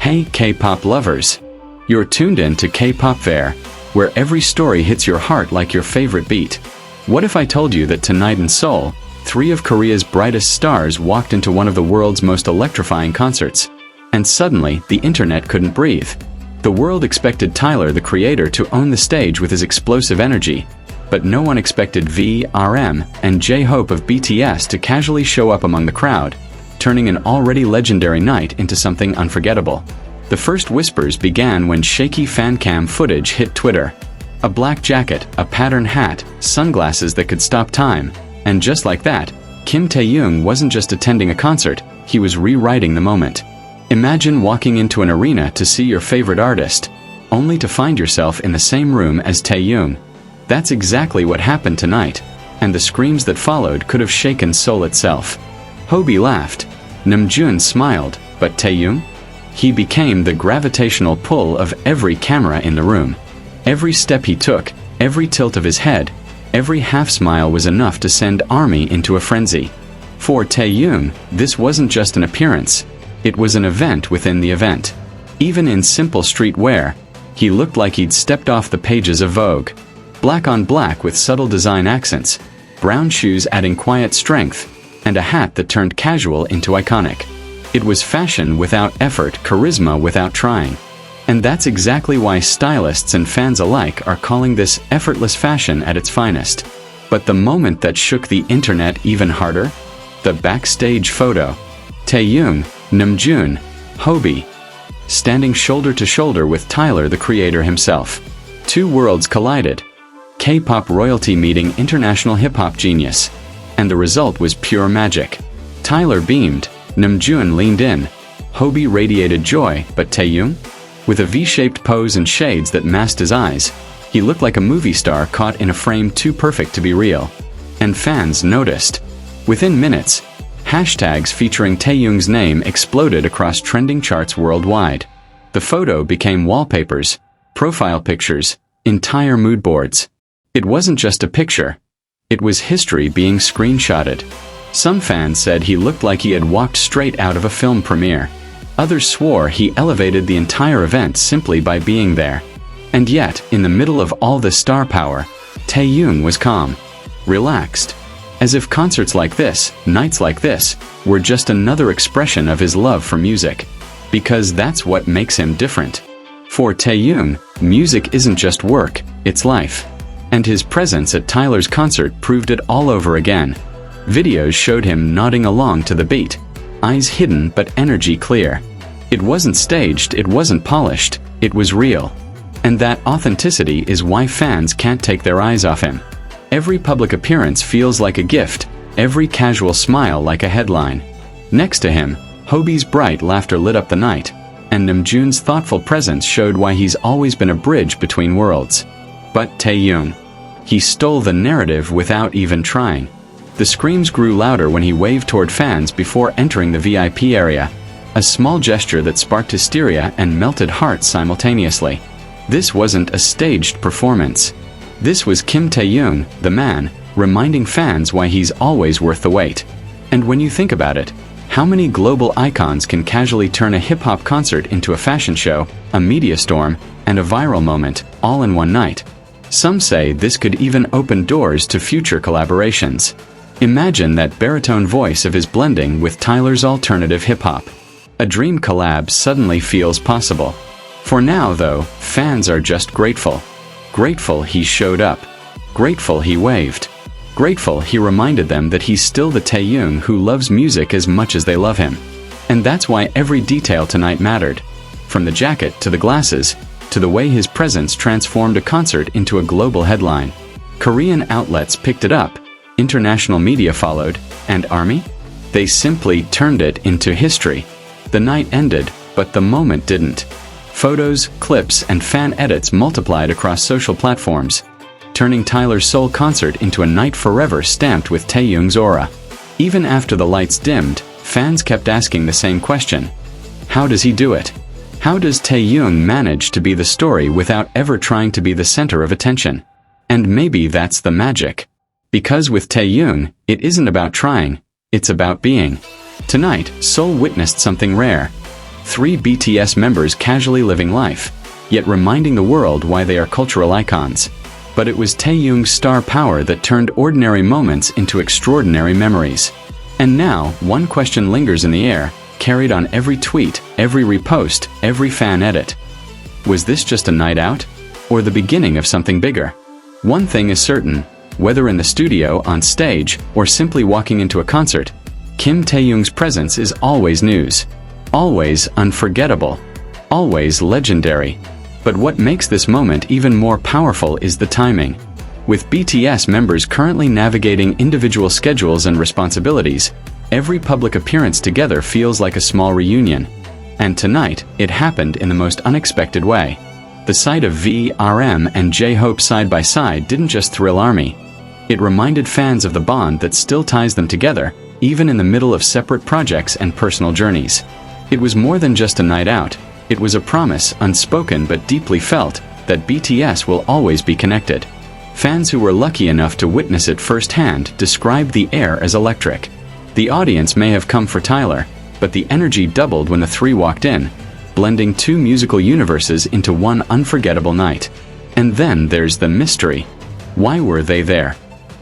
Hey K-pop lovers! You're tuned in to K-pop Fair, where every story hits your heart like your favorite beat. What if I told you that tonight in Seoul, 3 of Korea's brightest stars walked into one of the world's most electrifying concerts? And suddenly, the internet couldn't breathe. The world expected Tyler, the creator, to own the stage with his explosive energy, but no one expected V, RM, and J-Hope of BTS to casually show up among the crowd, turning an already legendary night into something unforgettable. The first whispers began when shaky fan cam footage hit Twitter. A black jacket, a patterned hat, sunglasses that could stop time, and just like that, Kim Taehyung wasn't just attending a concert, he was rewriting the moment. Imagine walking into an arena to see your favorite artist, only to find yourself in the same room as Taehyung. That's exactly what happened tonight, and the screams that followed could have shaken Seoul itself. Hobi laughed. Namjoon smiled, but Taehyung? He became the gravitational pull of every camera in the room. Every step he took, every tilt of his head, every half-smile was enough to send ARMY into a frenzy. For Taehyung, this wasn't just an appearance, it was an event within the event. Even in simple streetwear, he looked like he'd stepped off the pages of Vogue. Black on black with subtle design accents, brown shoes adding quiet strength, and a hat that turned casual into iconic. It was fashion without effort, charisma without trying. And that's exactly why stylists and fans alike are calling this effortless fashion at its finest. But the moment that shook the internet even harder? The backstage photo. Taehyung, Namjoon, Hobi, standing shoulder to shoulder with Tyler, the creator himself. 2 worlds collided. K-pop royalty meeting international hip-hop genius. And the result was pure magic. Tyler beamed, Namjoon leaned in, Hobi radiated joy, but Taehyung? With a V-shaped pose and shades that masked his eyes, he looked like a movie star caught in a frame too perfect to be real. And fans noticed. Within minutes, hashtags featuring Taehyung's name exploded across trending charts worldwide. The photo became wallpapers, profile pictures, entire mood boards. It wasn't just a picture. It was history being screenshotted. Some fans said he looked like he had walked straight out of a film premiere. Others swore he elevated the entire event simply by being there. And yet, in the middle of all this star power, Taehyung was calm, relaxed, as if concerts like this, nights like this, were just another expression of his love for music. Because that's what makes him different. For Taehyung, music isn't just work, it's life. And his presence at Tyler's concert proved it all over again. Videos showed him nodding along to the beat, eyes hidden but energy clear. It wasn't staged, it wasn't polished, it was real. And that authenticity is why fans can't take their eyes off him. Every public appearance feels like a gift, every casual smile like a headline. Next to him, Hobi's bright laughter lit up the night, and Namjoon's thoughtful presence showed why he's always been a bridge between worlds. But Taehyung, he stole the narrative without even trying. The screams grew louder when he waved toward fans before entering the VIP area, a small gesture that sparked hysteria and melted hearts simultaneously. This wasn't a staged performance. This was Kim Taehyung, the man, reminding fans why he's always worth the wait. And when you think about it, how many global icons can casually turn a hip-hop concert into a fashion show, a media storm, and a viral moment, all in one night? Some say this could even open doors to future collaborations. Imagine that baritone voice of his blending with Tyler's alternative hip-hop. A dream collab suddenly feels possible. For now, though, fans are just grateful. Grateful he showed up. Grateful he waved. Grateful he reminded them that he's still the Taehyung who loves music as much as they love him. And that's why every detail tonight mattered. From the jacket to the glasses, to the way his presence transformed a concert into a global headline. Korean outlets picked it up, international media followed, and ARMY? They simply turned it into history. The night ended, but the moment didn't. Photos, clips, and fan edits multiplied across social platforms, turning Tyler's Seoul concert into a night forever stamped with Taehyung's aura. Even after the lights dimmed, fans kept asking the same question. How does he do it? How does Taehyung manage to be the story without ever trying to be the center of attention? And maybe that's the magic. Because with Taehyung, it isn't about trying, it's about being. Tonight, Seoul witnessed something rare. 3 BTS members casually living life, yet reminding the world why they are cultural icons. But it was Taehyung's star power that turned ordinary moments into extraordinary memories. And now, one question lingers in the air, carried on every tweet, every repost, every fan edit. Was this just a night out? Or the beginning of something bigger? One thing is certain, whether in the studio, on stage, or simply walking into a concert, Kim Taehyung's presence is always news. Always unforgettable. Always legendary. But what makes this moment even more powerful is the timing. With BTS members currently navigating individual schedules and responsibilities, every public appearance together feels like a small reunion. And tonight, it happened in the most unexpected way. The sight of V, RM, and J-Hope side by side didn't just thrill ARMY. It reminded fans of the bond that still ties them together, even in the middle of separate projects and personal journeys. It was more than just a night out. It was a promise, unspoken but deeply felt, that BTS will always be connected. Fans who were lucky enough to witness it firsthand described the air as electric. The audience may have come for Tyler, but the energy doubled when the three walked in, blending 2 musical universes into one unforgettable night. And then there's the mystery. Why were they there?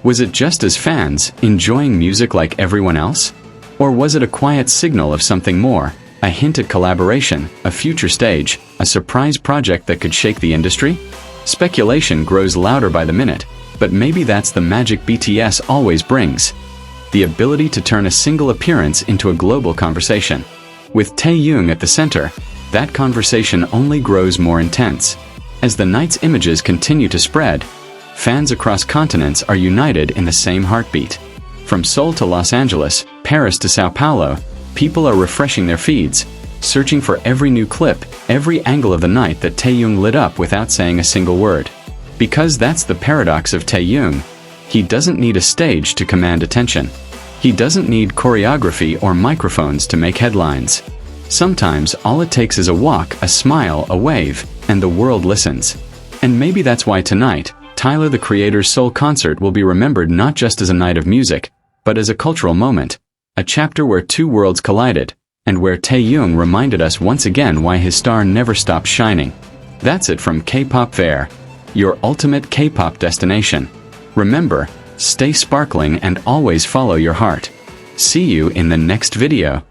Was it just as fans, enjoying music like everyone else? Or was it a quiet signal of something more? A hint at collaboration, a future stage, a surprise project that could shake the industry? Speculation grows louder by the minute, but maybe that's the magic BTS always brings. The ability to turn a single appearance into a global conversation. With Taehyung at the center, that conversation only grows more intense. As the night's images continue to spread, fans across continents are united in the same heartbeat. From Seoul to Los Angeles, Paris to Sao Paulo, people are refreshing their feeds, searching for every new clip, every angle of the night that Taehyung lit up without saying a single word. Because that's the paradox of Taehyung. He doesn't need a stage to command attention. He doesn't need choreography or microphones to make headlines. Sometimes all it takes is a walk, a smile, a wave, and the world listens. And maybe that's why tonight, Tyler the Creator's Seoul concert will be remembered not just as a night of music, but as a cultural moment. A chapter where 2 worlds collided, and where Taehyung reminded us once again why his star never stops shining. That's it from K-Pop Fair, your ultimate K-pop destination. Remember, stay sparkling and always follow your heart. See you in the next video.